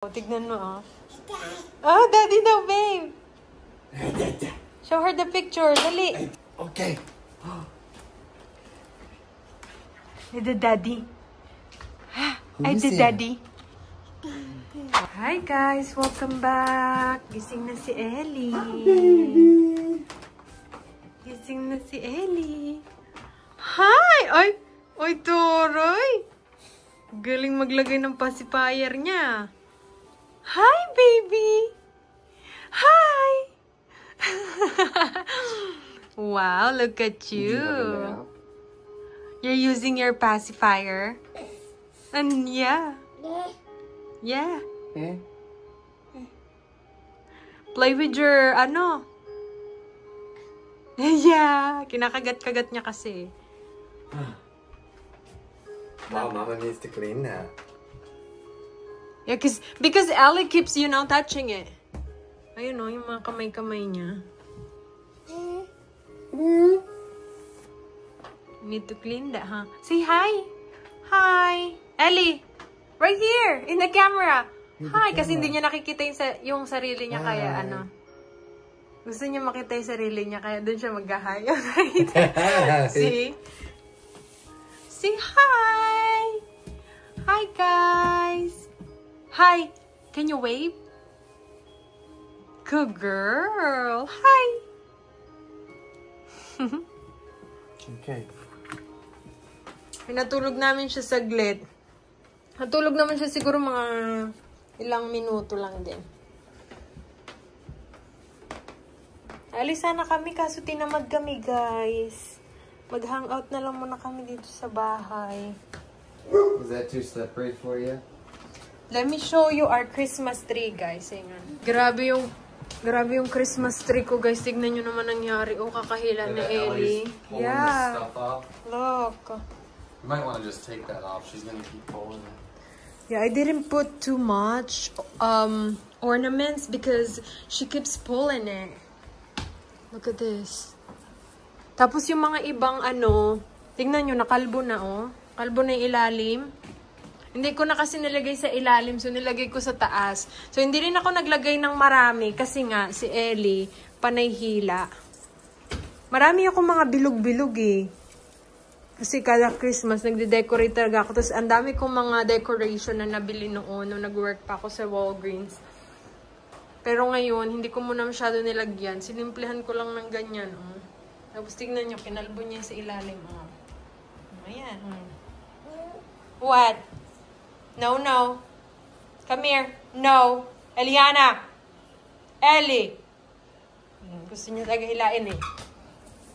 Oh, tignan mo, oh. Oh, daddy daw, babe. Show her the picture. Dali. Okay. The daddy. Ay, the daddy. Hi, guys. Welcome back. Gising na si Ellie. Gising na si Ellie. Hi! Ay! Ay, Toroy! Galing maglagay ng pacifier niya. Hi, baby! Hi! Wow, look at you. You're using your pacifier? And yeah. Yeah. Play with your, ano? Yeah. Kinakagat-kagat niya kasi. Wow, Mama needs to clean that. Yeah, because Ellie keeps, touching it. Ayun, yung mga kamay-kamay niya. Need to clean that, huh? Say hi. Hi. Ellie. Right here, in the camera. Hi. Kasi hindi niya nakikita yung sarili niya, kaya ano. Gusto niya makita yung sarili niya, kaya doon siya mag-hi. See? Say hi. Hi, guys. Hi. Can you wave? Good girl. Hi. Okay. Pinatulog namin siya saglit. Natulog naman siya siguro mga ilang minuto lang din. Alis sana kami kaso tinamad kami, guys. Mag-hangout na lang muna kami dito sa bahay. Was that too slippery for you? Let me show you our Christmas tree, guys. Hang Grabe yung Christmas tree ko, guys. Tignan nyo naman nangyari. Oh, kakahila ni Ellie. Yeah. Look. You might want to just take that off. She's gonna keep pulling it. Yeah, I didn't put too much ornaments because she keeps pulling it. Look at this. Tapos yung mga ibang tignan nyo, nakalbo na, oh. Kalbo na yung ilalim. Hindi ko na kasi nilagay sa ilalim, so nilagay ko sa taas. So, hindi rin ako naglagay ng marami kasi nga, si Ellie, panay hila. Marami ako mga bilog-bilog, eh. Kasi kada Christmas, nagde-decorate talaga ako. Tapos, ang dami kong mga decoration na nabili noon nung nag-work pa ako sa Walgreens. Pero ngayon, hindi ko muna masyado nilagyan. Sinimplihan ko lang ng ganyan, oh. Tapos, tignan nyo, kinalbo niya sa ilalim, oh. Ayan. What? No, no. Come here. No. Eliana. Ellie. Gusto niya talaga hilain, eh.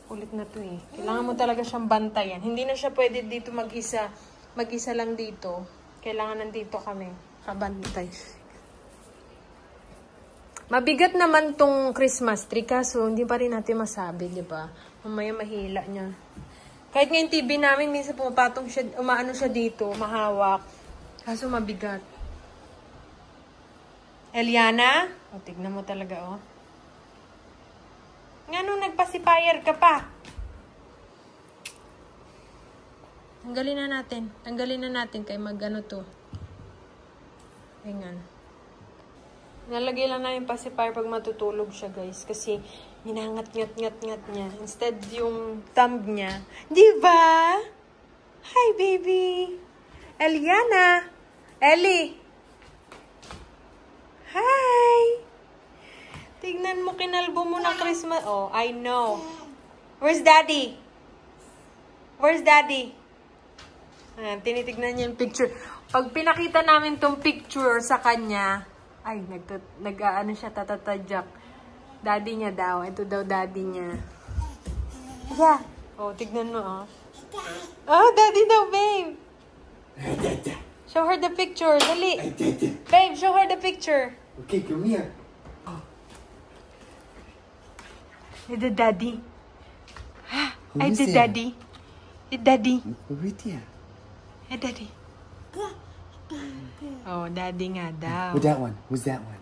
Kulit na to, eh. Kailangan mo talaga siyang bantayan. Hindi na siya pwede dito mag-isa. Mag-isa lang dito. Kailangan nandito kami. Kabantay. Mabigat naman tong Christmas tree, kaso hindi pa rin natin masabi, di ba? Mamaya mahila niya. Kahit nga yung TV namin, minsan pumapatong siya, umaano siya dito, mahawak. Kaso mabigat. Eliana? O, tignan mo talaga, oh. Nga nung nagpacifier ka pa. Tanggalin na natin. Tanggalin na natin kay mag-ano to. Ayan. Nalagay lang na yung pacifier pag matutulog siya, guys. Kasi minangat-ngat-ngat-ngat niya. Instead, yung thumb niya. Diba? Hi, baby. Eliana. Ellie. Hi. Tignan mo, kinalbo mo ng Christmas. Oh, I know. Where's Daddy? Where's Daddy? Ayan, tinitignan niya yung picture. Pag pinakita namin tong picture sa kanya, ay, nag-ano siya, tatatadyak. Daddy niya daw. Ito daw daddy niya. Yeah. Oh, tignan mo, oh. Oh, daddy daw, babe. Show her the picture. Dali. Babe, show her the picture. Okay, come here. The daddy. Ay, the daddy. The daddy. Right here. Hey, daddy. Oh, daddy nga daw. Who's that one? Who's that one?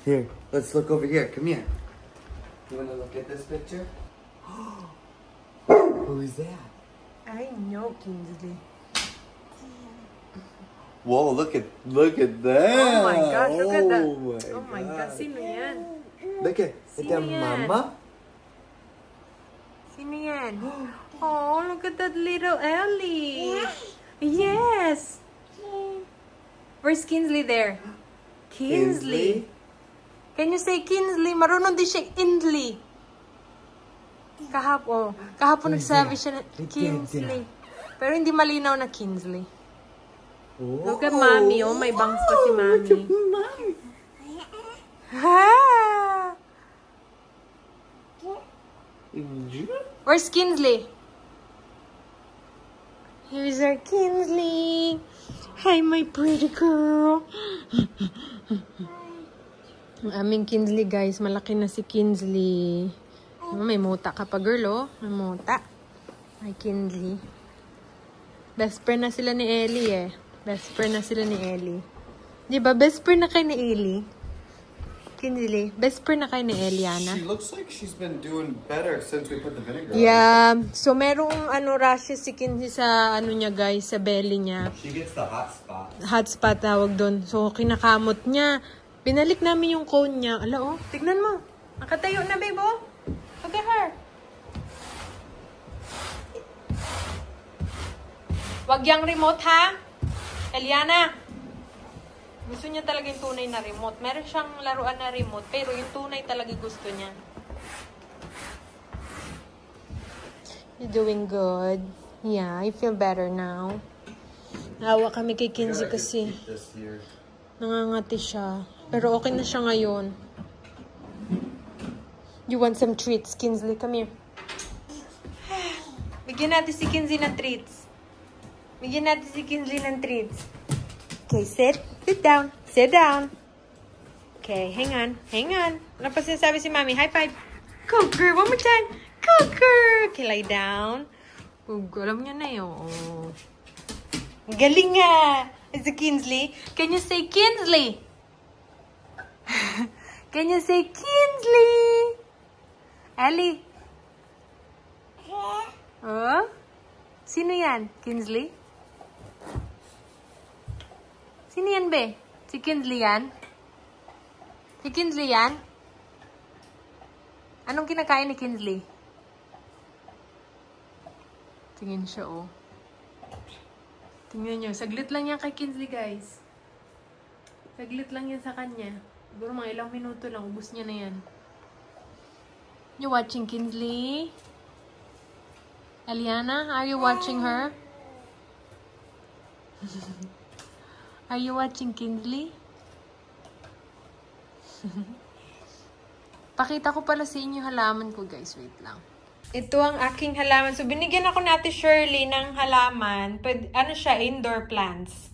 Here, let's look over here. Come here. You want to look at this picture? Who is that? I know, Kingsley. Whoa, look at that. Oh my gosh, look at that. Oh my God, sino yan? Look at Sino yan? mama. Sino yan? Oh, look at that little Ellie. Yes. Where's Kinsley there? Kinsley. Can you say Kinsley? Marunong din siya Indley. Kahapon nagsabi siya na Kinsley. Pero hindi malinaw na Kinsley. Oh. Look at Mommy. Oh, may bangs pa si Mommy. Look at Mommy. Where's Kinsley? Here's our Kinsley. Hi, my pretty girl. Ang aming Kinsley, guys. Malaki na si Kinsley. Oh, may muta ka pa, girl, oh. May muta. Hi, Kinsley. Best friend na sila ni Ellie, eh. Best friend na sila ni Ellie. Di ba? Best friend na kayo ni Ellie. Kinsley, best friend na kayo ni Eliana. She looks like she's been doing better since we put the vinegar on. Yeah. So, merong rashes si Kinsley sa niya, guys, sa belly niya. She gets the hot spot. Hot spot tawag doon. So, kinakamot niya. Pinalik namin yung cone niya. Ala, oh. Tignan mo. Nakatayo na, babe, oh. Look at her. Wag yang remote, ha? Eliana. Gusto niya talaga yung tunay na remote. Meron siyang laruan na remote, pero yung tunay talaga gusto niya. You're doing good. Yeah, I feel better now. Nawa kami kay Kinsley kasi nangangati siya. Pero okay na siya ngayon. You want some treats, Kinsley? Come here. Bigyan natin si Kinsley ng treats. Bigyan natin si Kinsley ng treats. Okay, sit. Sit down. Sit down. Okay, hang on. Hang on. Ano pa sinasabi si Mommy? High five. Go, girl. One more time. Go, girl. Okay, lie down. Oh, alam niya na yun. Galing nga. It's a Kinsley. Can you say Kinsley? Can you say Kinsley? Ellie? Oh? Sino yan? Kinsley? Sino yan, be? Si Kinsley yan? Si Kinsley yan? Anong kinakain ni Kinsley? Tingin siya, oh. Tingnan nyo. Saglit lang yan kay Kinsley, guys. Saglit lang yan sa kanya. Siguro mga ilang minuto lang. Ubus niya na yan. You watching Kinsley? Eliana, are you watching her? Are you watching Kinsley? Pakita ko pala sa inyo halaman ko, guys. Wait lang. Ito ang aking halaman. So, binigyan ako natin Shirley ng halaman. Pwede, ano siya? Indoor plants.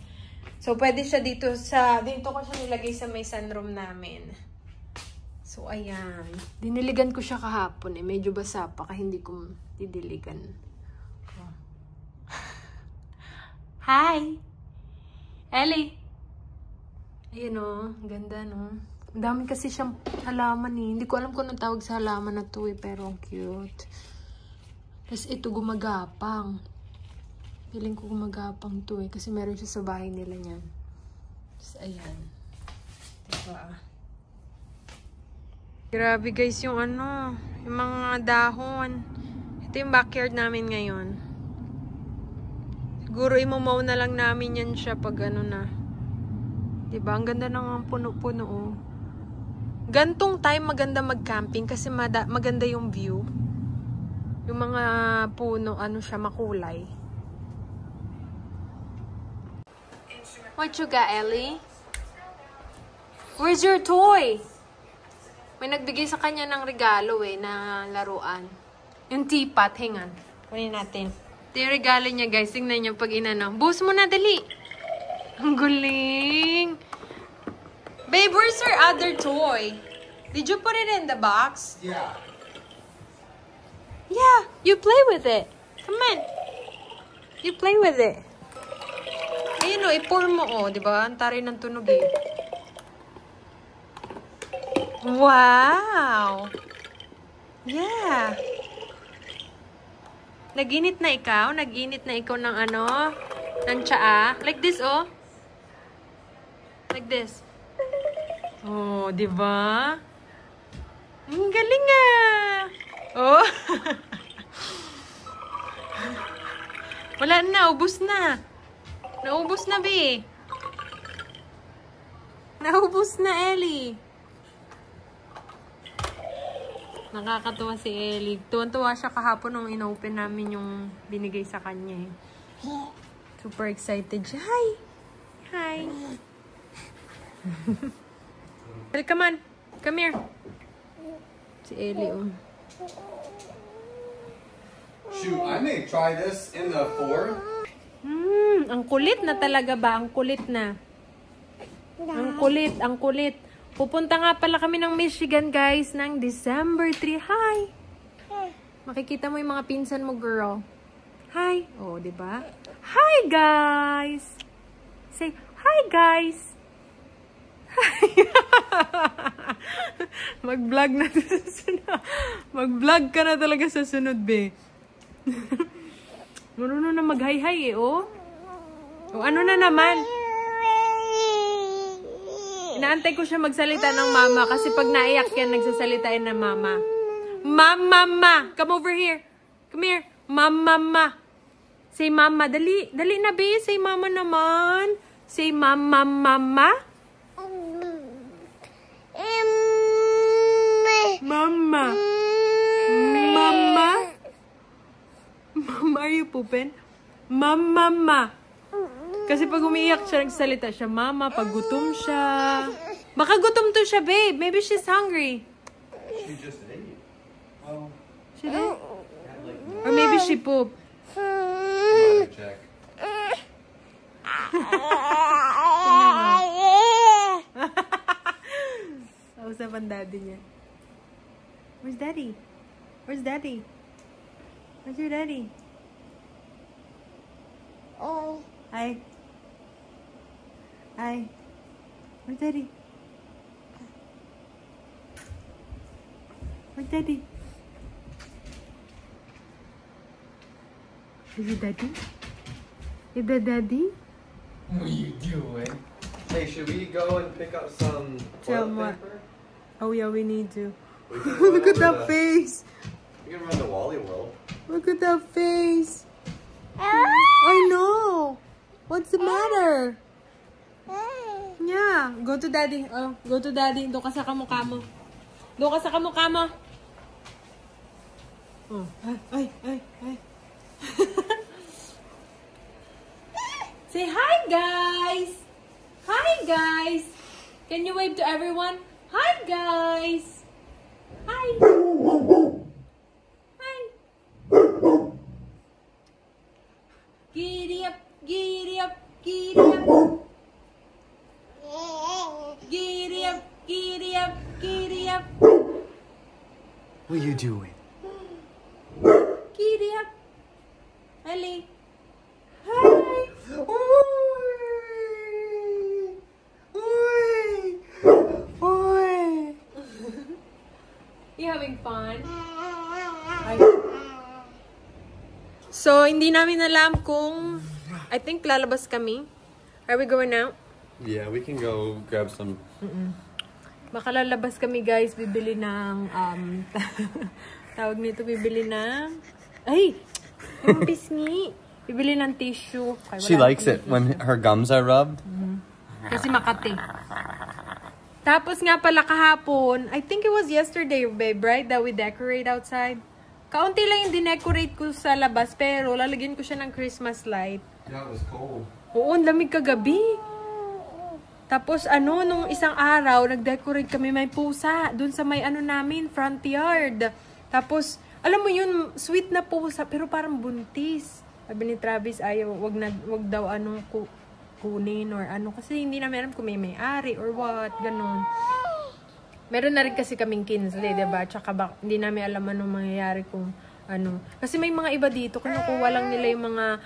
So, pwede siya dito ko siya nilagay sa may sunroom namin. So, ayan. Diniligan ko siya kahapon eh. Medyo basa pa kaya hindi ko didiligan. Oh. Hi! Ellie! Ayan o. Ganda, no? Ang dami kasi siyang halaman eh. Hindi ko alam kung anong tawag sa halaman na to eh. Pero ang cute. Tapos ito gumagapang. Feeling ko gumagapang to eh. Kasi meron siya sa bahay nila niyan. Tapos ayan. Diba? Grabe guys yung yung mga dahon. Ito yung backyard namin ngayon. Siguro imumaw na lang namin yan siya pag na. Diba? Ang ganda ng puno-puno oh. Gantong time maganda mag-camping kasi maganda yung view. Yung mga puno, siya, makulay. What you got, Ellie? Where's your toy? May nagbigay sa kanya ng regalo eh, na laruan. Yung teapot, hang on. Kunin natin. Ito yung regalo niya guys, tingnan niyo pag Buhos mo na, dali. Ang guling. Babe, where's your other toy? Did you put it in the box? Yeah. Yeah, you play with it. Come on. You play with it. Ayun o, i-pour mo o. Diba? Ang taray ng tunog eh. Wow! Yeah. Nag-init na ikaw? Nag-init na ikaw ng ng tsaa? Like this oh. like this. Oh, di ba? Ang galing ah! Oh! Wala na, ubos na. Naubos na, be. Naubos na, Ellie. Nakakatuwa si Ellie. Tuwan-tuwa siya kahapon nung inopen namin yung binigay sa kanya eh. Super excited siya. Hi! Hi! Ellie, come on. Come here. Si Ellie, oh. Shoot, I may try this in the 4th. Ang kulit na talaga ba? Ang kulit na. Ang kulit, ang kulit. Pupunta nga pala kami ng Michigan, guys, ng December 3. Hi! Makikita mo yung mga pinsan mo, girl. Hi! Oh, diba? Hi, guys! Say, hi, guys! Hi! Mag-vlog na sa sunod. Mag-vlog ka na talaga sa sunod, be. Marunong na mag-hi-hi, eh, oh. O, ano na naman? Inaantay ko siya magsalita ng mama kasi pag naiyak yan, nagsasalitain ng mama. Mama! Come over here. Come here. Mama! Say mama. Dali. Dali na, be. Say mama naman. Say mama. Mama. Mama. Mama. Mama, are you pooping? Mama. Kasi pag umiiyak siya, nagsalita siya, mama, pag gutom siya. Baka gutom to siya, babe. Maybe she's hungry. She just ate. Oh. She did? Or maybe she pooped. Check. Kausap ang daddy niya. Where's daddy? Where's daddy? Where's your daddy? Oh. Hi. Hi. Where's daddy? Where's daddy? Is it daddy? Is that daddy? What are you doing? Hey, should we go and pick up some toilet paper? Oh yeah, we need to. We can Look at run that face. We can run to Wally World. Look at that face. I know. What's the matter? Yeah. Go to daddy. Oh, go to daddy. Doon ka sa kamukha mo. Doon ka sa kamukha mo. Oh. Ay. Say hi, guys. Hi, guys. Can you wave to everyone? Hi, guys. Hi. Hi. Giddy up, giddy up, giddy up. Giddy up, giddy up, giddy up. What are you doing? Giddy up. Ellie. Hi. You having fun? So, hindi namin alam kung I think lalabas kami. Are we going out? Yeah, we can go grab some. Baka lalabas kami, guys. Bibili ng tawag nito, bibili ng ay! Yung pisngi. Bibili ng tissue. Kaya She likes it when her gums are rubbed. Kasi Makati. Tapos nga pala kahapon, I think it was yesterday, babe, right? That we decorate outside. Kaunti lang yung dinecorate ko sa labas, pero lalagyan ko siya ng Christmas light. Yeah, it was cold. Oo, ang lamig kagabi. Tapos nung isang araw, nag-decorate kami, may pusa. Dun sa may namin, front yard. Tapos, alam mo yun, sweet na pusa, pero parang buntis. Sabi ni Travis, ayaw, wag daw kunin or kasi hindi namin alam kung may may-ari or what, ganun. Meron na rin kasi kaming Kinsley, diba? Tsaka hindi namin alam anong mangyayari kung Kasi may mga iba dito, kinukuha lang nila yung mga,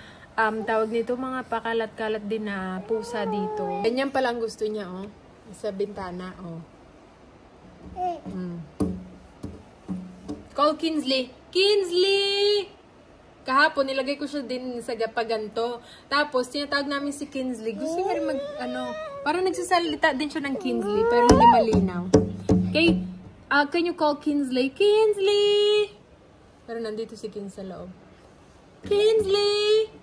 tawag nito, mga pakalat-kalat din na pusa dito. Ganyan palang gusto niya, oh. Sa bintana, oh. Call Kinsley. Kinsley! kahapon, nilagay ko siya din sa paganto. Tapos, tinatawag namin si Kinsley. Gusto ko rin parang nagsasalita din siya ng Kinsley, pero hindi malinaw. Okay, can you call Kinsley? Kinsley! Pero nandito si Kinsley sa loob. Kinsley!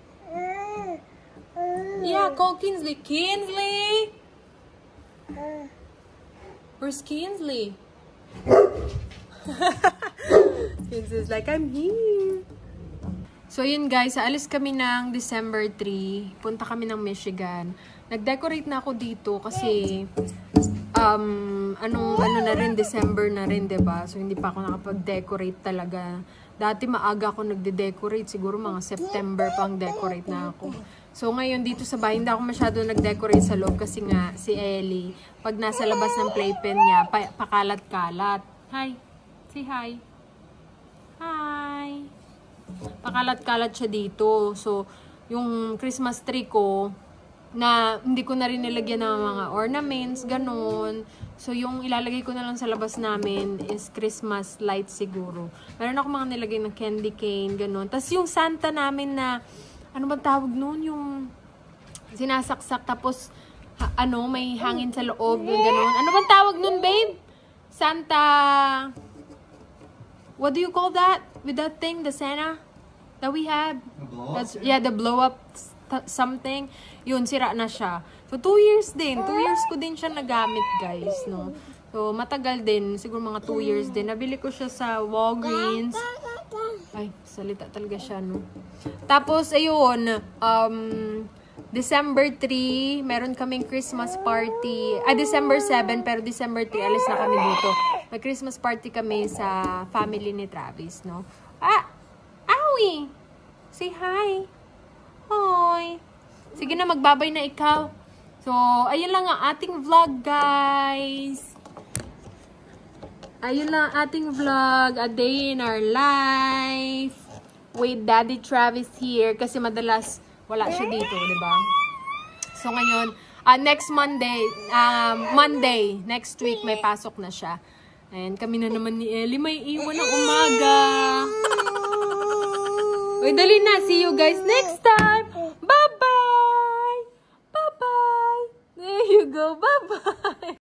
Yeah, call Kinsley. Kinsley! Where's Kinsley? Kinsley's like, I'm here. So, yun guys, alis kami ng December 3. Punta kami ng Michigan. Nag-decorate na ako dito kasi ano na rin, December na rin, diba? So, hindi pa ako nakapag-decorate talaga. Dati maaga ako nagde-decorate. Siguro mga September pang decorate na ako. So, ngayon dito sa bahay, hindi ako masyado nag-decorate sa loob kasi nga si Ellie, pag nasa labas ng playpen niya, pakalat-kalat. Hi! Say hi! Hi! Pakalat-kalat siya dito. So, yung Christmas tree ko, na hindi ko na rin nilagyan ng mga ornaments, ganun. So, yung ilalagay ko na lang sa labas namin is Christmas lights siguro. Meron ako mga nilagay ng candy cane, ganun. Tapos yung Santa namin na, ano ba tawag nun? Yung sinasaksak, tapos, may hangin sa loob, yung ganun. Ano ba tawag nun, babe? Santa, what do you call that? With that thing, the Santa that we have? Yeah, the blow up something. Yun, sira na siya. So, 2 years din. 2 years ko din siya nagamit, guys, no? So, matagal din. Siguro mga 2 years din. Nabili ko siya sa Walgreens. Ay, salita talaga siya, no? Tapos, ayun, December 3, meron kaming Christmas party. December 7, pero December 3, alis na kami dito. May Christmas party kami sa family ni Travis, no? Owie! Say hi! Hoy! Sige na, magbabay na ikaw. So, ayun lang ang ating vlog, guys. Ayun lang ang ating vlog. A day in our life. With Daddy Travis here. Kasi madalas wala siya dito, diba? So, ngayon, next Monday, next week, may pasok na siya. Ayan, kami na naman ni Ellie. May iwan ng umaga. Uy, dali na. See you guys next time. Bye-bye! Bye-bye! There you go. Bye-bye!